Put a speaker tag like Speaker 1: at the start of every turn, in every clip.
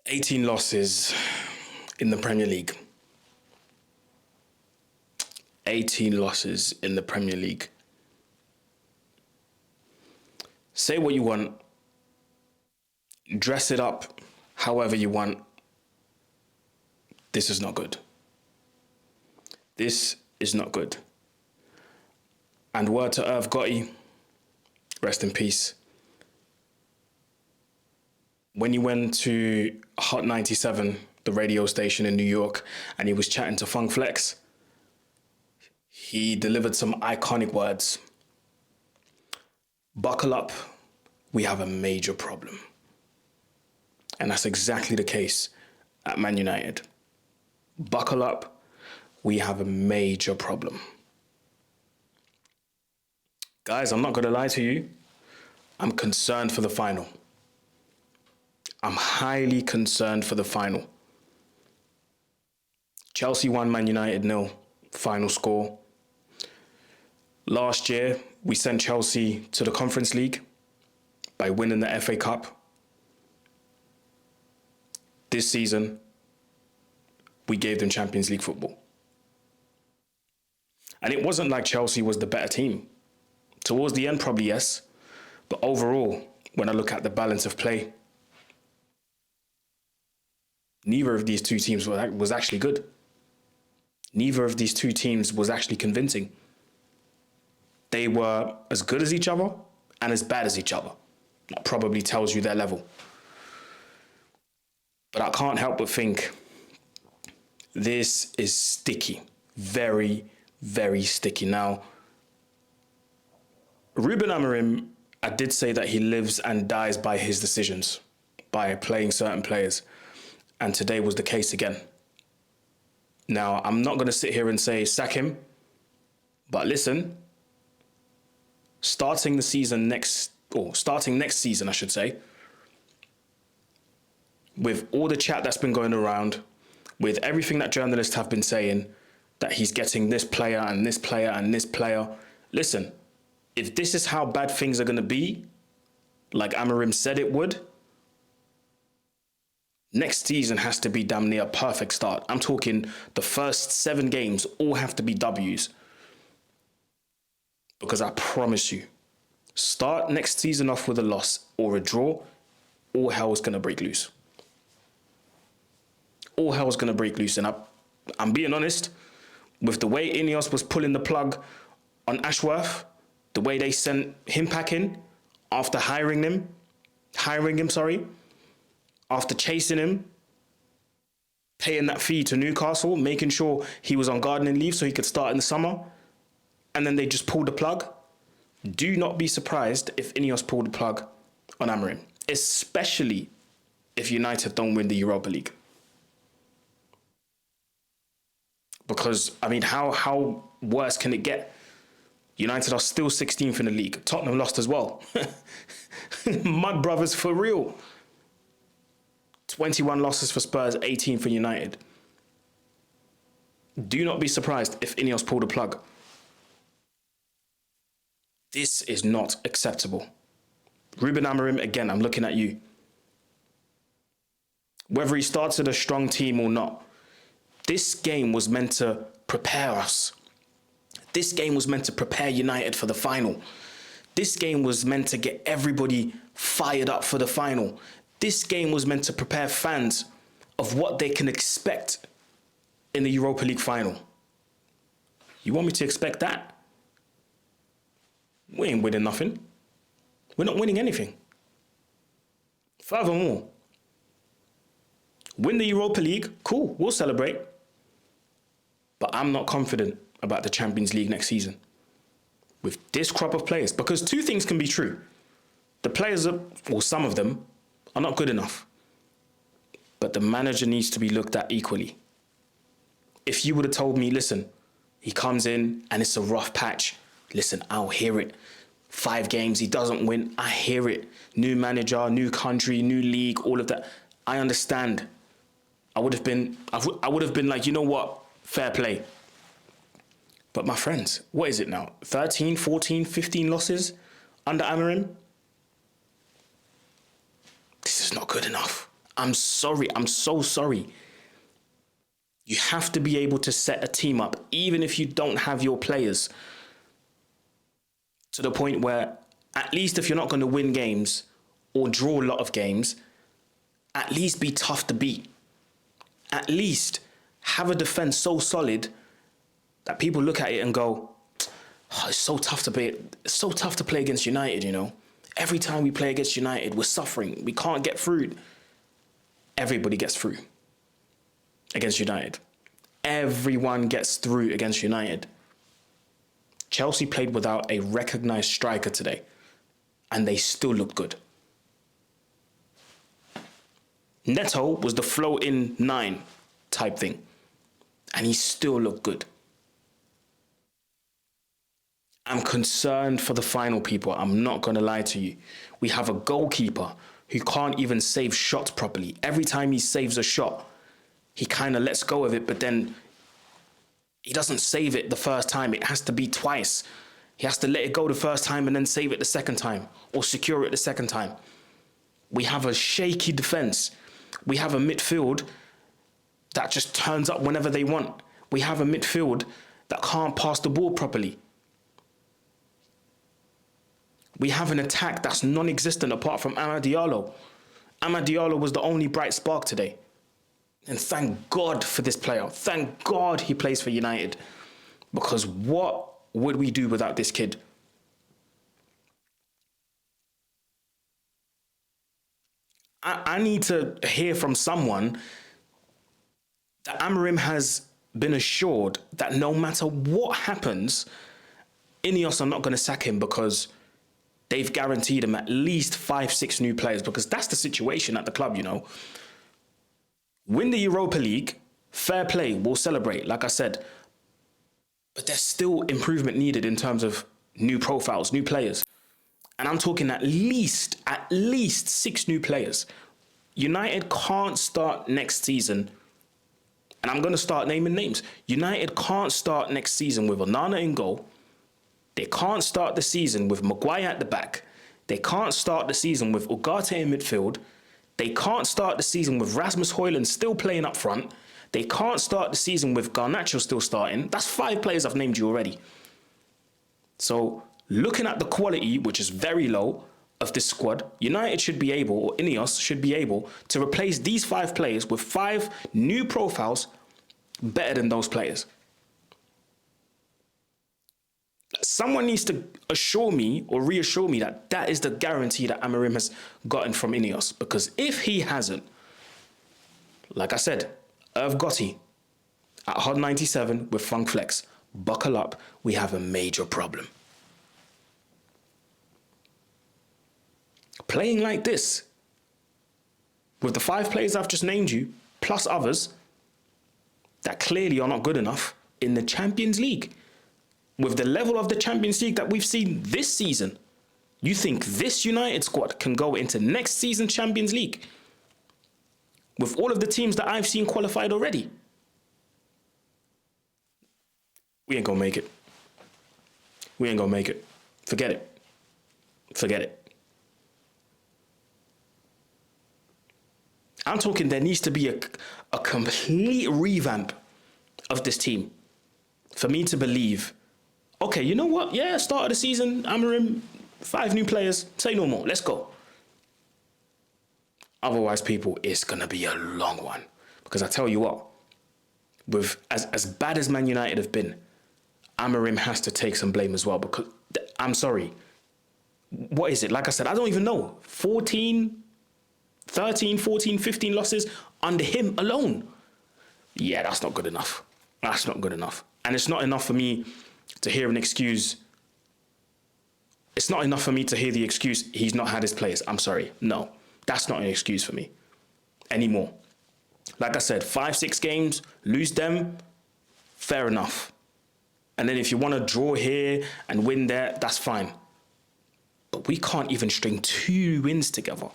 Speaker 1: 18 losses in the Premier League. 18 losses in the Premier League. Say what you want. Dress it up however you want. This is not good. This is not good. And word to Irv Gotti, rest in peace. When you went to Hot 97, the radio station in New York, and he was chatting to Funk Flex, he delivered some iconic words. Buckle up, we have a major problem. And that's exactly the case at Man United. Buckle up, we have a major problem. Guys, I'm not going to lie to you. I'm concerned for the final. I'm highly concerned for the final. Chelsea 1, Man United 0, final score. Last year, we sent Chelsea to the Conference League by winning the FA Cup. This season, we gave them Champions League football. And it wasn't like Chelsea was the better team. Towards the end, probably yes. But overall, when I look at the balance of play, neither of these two teams was actually good. Neither of these two teams was actually convincing. They were as good as each other and as bad as each other. That probably tells you their level. But I can't help but think this is sticky. Very, very sticky. Now, Ruben Amorim, I did say that he lives and dies by his decisions, by playing certain players. And today was the case again. Now, I'm not going to sit here and say sack him. But listen, starting next season, I should say, with all the chat that's been going around, with everything that journalists have been saying, that he's getting this player and this player and this player. Listen, if this is how bad things are going to be, like Amorim said it would, next season has to be damn near a perfect start. I'm talking the first 7 games all have to be W's. Because I promise you, start next season off with a loss or a draw, all hell is going to break loose. All hell is going to break loose. And I'm being honest, with the way Ineos was pulling the plug on Ashworth, the way they sent him packing after hiring him, after chasing him, paying that fee to Newcastle, making sure he was on gardening leave so he could start in the summer, and then they just pulled the plug. Do not be surprised if Ineos pulled the plug on Amorim, especially if United don't win the Europa League. Because, I mean, how worse can it get? United are still 16th in the league. Tottenham lost as well. My brothers, for real. 21 losses for Spurs, 18 for United. Do not be surprised if Ineos pull the plug. This is not acceptable. Ruben Amorim, again, I'm looking at you. Whether he starts with a strong team or not, this game was meant to prepare us. This game was meant to prepare United for the final. This game was meant to get everybody fired up for the final. This game was meant to prepare fans of what they can expect in the Europa League final. You want me to expect that? We ain't winning nothing. We're not winning anything. Furthermore, win the Europa League, cool, we'll celebrate. But I'm not confident about the Champions League next season with this crop of players, because 2 things can be true. The players, or some of them, are not good enough. But the manager needs to be looked at equally. If you would have told me, listen, he comes in and it's a rough patch, listen, I'll hear it. 5 games, he doesn't win, I hear it. New manager, new country, new league, all of that. I understand. I would have been like, you know what? Fair play. But my friends, what is it now? 13, 14, 15 losses under Amorim? This is not good enough. I'm sorry. I'm so sorry. You have to be able to set a team up, even if you don't have your players, to the point where, at least if you're not going to win games or draw a lot of games, at least be tough to beat. At least have a defense so solid that people look at it and go, oh, it's so tough to play. It's so tough to play against United, you know. Every time we play against United, we're suffering. We can't get through. Everybody gets through against United. Everyone gets through against United. Chelsea played without a recognised striker today, and they still looked good. Neto was the float-in 9 type thing, and he still looked good. I'm concerned for the final, people. I'm not going to lie to you. We have a goalkeeper who can't even save shots properly. Every time he saves a shot, he kind of lets go of it, but then he doesn't save it the first time. It has to be twice. He has to let it go the first time and then save it the second time, or secure it the second time. We have a shaky defence. We have a midfield that just turns up whenever they want. We have a midfield that can't pass the ball properly. We have an attack that's non-existent apart from Amad Diallo. Amad Diallo was the only bright spark today. And thank God for this player. Thank God he plays for United. Because what would we do without this kid? I need to hear from someone that Amorim has been assured that no matter what happens, Ineos are not going to sack him because they've guaranteed him at least 5-6 new players, because that's the situation at the club, you know. Win the Europa League, fair play, we'll celebrate, like I said. But there's still improvement needed in terms of new profiles, new players. And I'm talking at least 6 new players. United can't start next season, and I'm going to start naming names. United can't start next season with Onana in goal. They can't start the season with Maguire at the back. They can't start the season with Ugarte in midfield. They can't start the season with Rasmus Højlund still playing up front. They can't start the season with Garnacho still starting. That's 5 players I've named you already. So looking at the quality, which is very low, of this squad, United should be able, or Ineos should be able, to replace these 5 players with 5 new profiles better than those players. Someone needs to assure me or reassure me that that is the guarantee that Amorim has gotten from Ineos. Because if he hasn't, like I said, Irv Gotti at Hot 97 with Funk Flex, buckle up, we have a major problem. Playing like this, with the 5 players I've just named you, plus others that clearly are not good enough in the Champions League, with the level of the Champions League that we've seen this season, you think this United squad can go into next season Champions League with all of the teams that I've seen qualified already? We ain't gonna make it. We ain't gonna make it. Forget it. Forget it. I'm talking there needs to be a complete revamp of this team for me to believe, okay, you know what? Yeah, start of the season, Amorim, 5 new players, say no more, let's go. Otherwise, people, it's going to be a long one. Because I tell you what, with as bad as Man United have been, Amorim has to take some blame as well. Because, I'm sorry, what is it? Like I said, I don't even know. 13, 14, 15 losses under him alone. Yeah, that's not good enough. That's not good enough. And it's not enough for me to hear an excuse. It's not enough for me to hear the excuse, he's not had his players. I'm sorry. No, that's not an excuse for me anymore. Like I said, 5-6 games, lose them, fair enough. And then if you want to draw here and win there, that's fine. But we can't even string 2 wins together.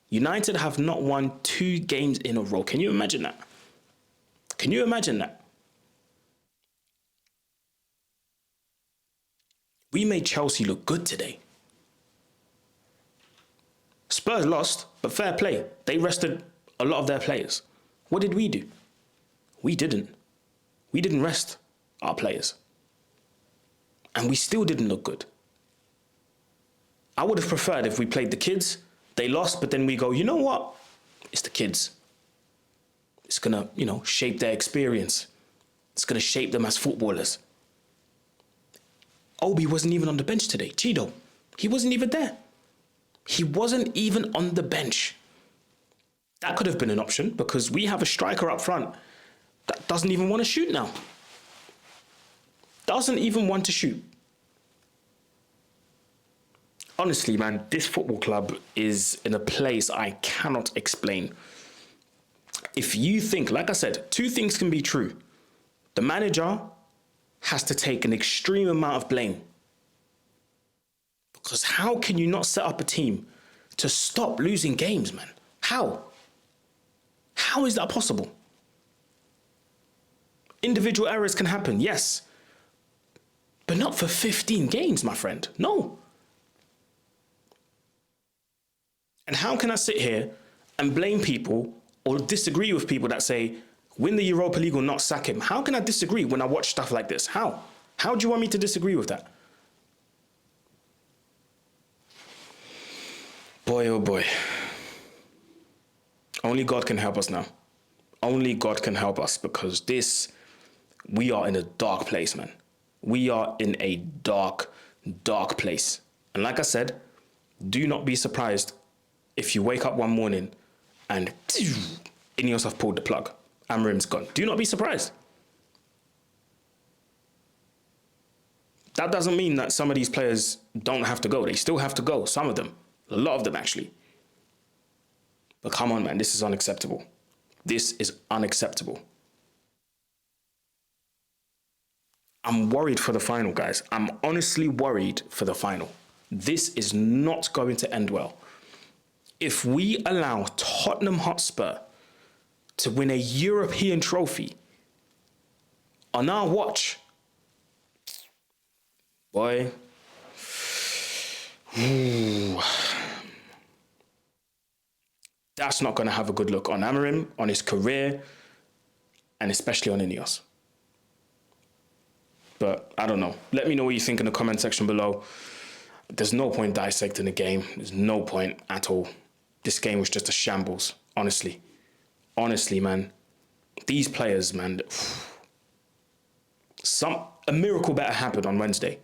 Speaker 1: United have not won 2 games in a row. Can you imagine that? Can you imagine that? We made Chelsea look good today. Spurs lost, but fair play. They rested a lot of their players. What did we do? We didn't. We didn't rest our players. And we still didn't look good. I would have preferred if we played the kids, they lost, but then we go, you know what? It's the kids. It's going to, shape their experience. It's going to shape them as footballers. Obi wasn't even on the bench today. Chido, he wasn't even there. He wasn't even on the bench. That could have been an option because we have a striker up front that doesn't even want to shoot now. Doesn't even want to shoot. Honestly, man, this football club is in a place I cannot explain. If you think, like I said, 2 things can be true. The manager has to take an extreme amount of blame. Because how can you not set up a team to stop losing games, man? How? How is that possible? Individual errors can happen, yes. But not for 15 games, my friend. No. And how can I sit here and blame people or disagree with people that say, win the Europa League or not sack him? How can I disagree when I watch stuff like this? How? How do you want me to disagree with that? Boy, oh boy. Only God can help us now. Only God can help us because we are in a dark place, man. We are in a dark, dark place. And like I said, do not be surprised if you wake up one morning and Ineos have pulled the plug. Amorim's gone. Do not be surprised. That doesn't mean that some of these players don't have to go. They still have to go. Some of them. A lot of them, actually. But come on, man. This is unacceptable. This is unacceptable. I'm worried for the final, guys. I'm honestly worried for the final. This is not going to end well. If we allow Tottenham Hotspur to win a European trophy on our watch, boy, that's not going to have a good look on Amorim, on his career, and especially on Ineos. But I don't know. Let me know what you think in the comment section below. There's no point dissecting the game. There's no point at all. This game was just a shambles, honestly. Honestly, man. These players, man. A miracle better happen on Wednesday.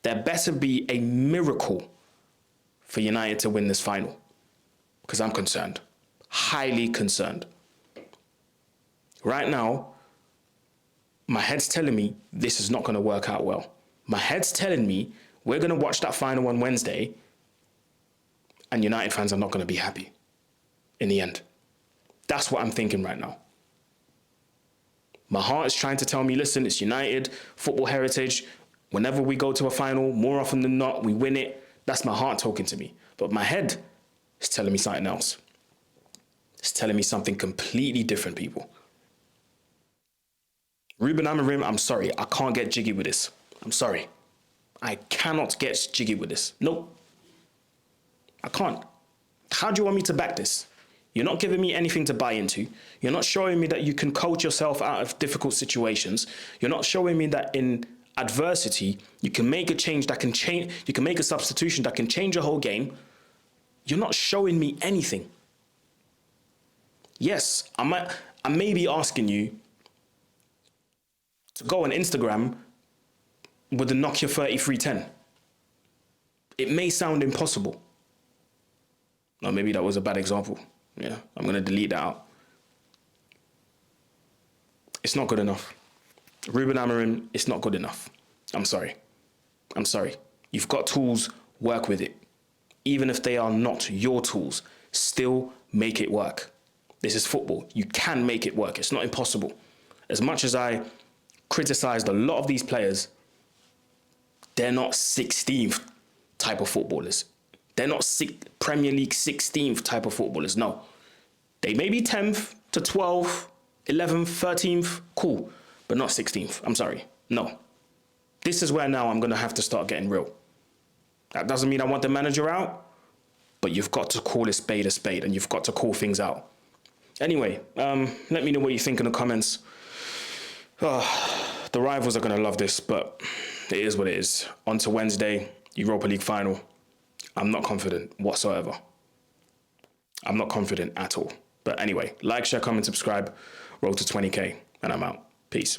Speaker 1: There better be a miracle for United to win this final. Because I'm concerned. Highly concerned. Right now, my head's telling me this is not going to work out well. My head's telling me we're going to watch that final on Wednesday and United fans are not going to be happy in the end. That's what I'm thinking right now. My heart is trying to tell me, listen, it's United, football heritage. Whenever we go to a final, more often than not, we win it. That's my heart talking to me. But my head is telling me something else. It's telling me something completely different, people. Ruben Amorim, I'm sorry. I can't get jiggy with this. I'm sorry. I cannot get jiggy with this. Nope. I can't. How do you want me to back this? You're not giving me anything to buy into. You're not showing me that you can coach yourself out of difficult situations. You're not showing me that in adversity, you can make a change that can change. You can make a substitution that can change a whole game. You're not showing me anything. Yes, I may be asking you to go on Instagram with the Nokia 3310. It may sound impossible. No, maybe that was a bad example. Yeah, I'm going to delete that out. It's not good enough. Ruben Amorim, it's not good enough. I'm sorry. I'm sorry. You've got tools, work with it. Even if they are not your tools, still make it work. This is football. You can make it work. It's not impossible. As much as I criticized a lot of these players, they're not 16th type of footballers. They're not Premier League 16th type of footballers. No. They may be 10th to 12th, 11th, 13th. Cool. But not 16th. I'm sorry. No. This is where now I'm going to have to start getting real. That doesn't mean I want the manager out, but you've got to call a spade, and you've got to call things out. Anyway, let me know what you think in the comments. The rivals are going to love this, but it is what it is. On to Wednesday, Europa League final. I'm not confident whatsoever. I'm not confident at all. But anyway, like, share, comment, subscribe. Road to 20K, and I'm out. Peace.